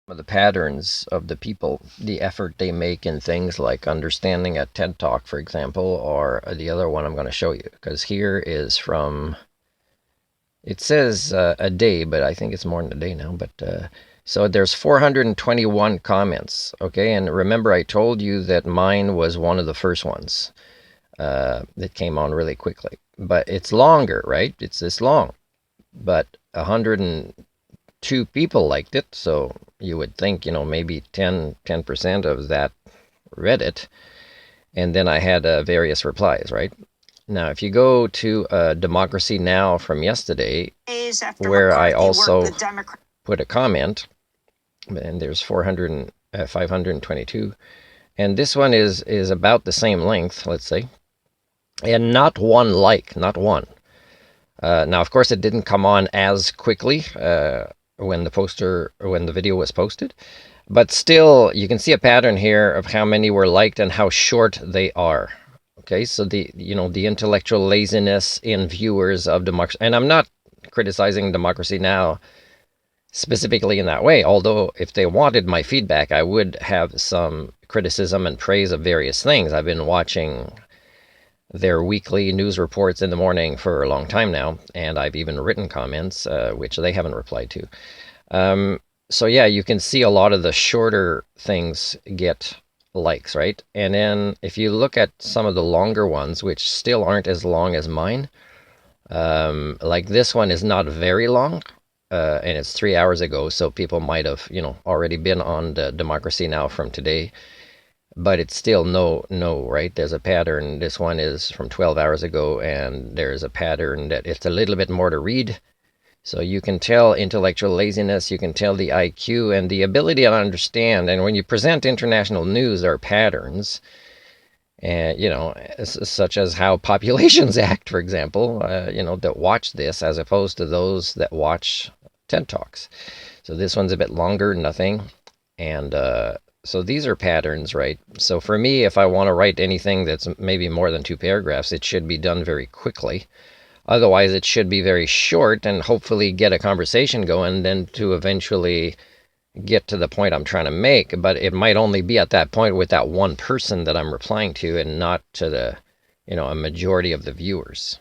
The patterns of the people, the effort they make in things like understanding a TED Talk, for example, or the other one I'm going to show you. Because here is from, it says a day, but I think it's more than a day now. But so there's 421 comments, okay? And remember, I told you that mine was one of the first ones that came on really quickly. But it's longer, right? It's this long. But 102 people liked it, so you would think, maybe 10% of that read it. And then I had various replies, right? Now, if you go to Democracy Now! From yesterday, where I also put a comment, and there's 522, and this one is about the same length, let's say, and not one like, not one. Now, of course, it didn't come on as quickly when the video was posted, but still, you can see a pattern here of how many were liked and how short they are. Okay, so the intellectual laziness in viewers of democracy, and I'm not criticizing Democracy Now! Specifically in that way, although if they wanted my feedback, I would have some criticism and praise of various things. I've been watching their weekly news reports in the morning for a long time now, and I've even written comments, which they haven't replied to. So yeah, you can see a lot of the shorter things get likes, right? And then if you look at some of the longer ones, which still aren't as long as mine, like this one is not very long, and it's 3 hours ago, so people might have, already been on the Democracy Now! From today. But it's still no, right? There's a pattern. This one is from 12 hours ago, and there's a pattern that it's a little bit more to read. So you can tell intellectual laziness, you can tell the IQ and the ability to understand. And when you present international news, there are patterns, and such as how populations act, for example, that watch this as opposed to those that watch TED Talks. So this one's a bit longer, nothing, and so these are patterns, right? So for me, if I want to write anything that's maybe more than 2 paragraphs, it should be done very quickly. Otherwise, it should be very short and hopefully get a conversation going, then to eventually get to the point I'm trying to make. But it might only be at that point with that one person that I'm replying to, and not to the, a majority of the viewers.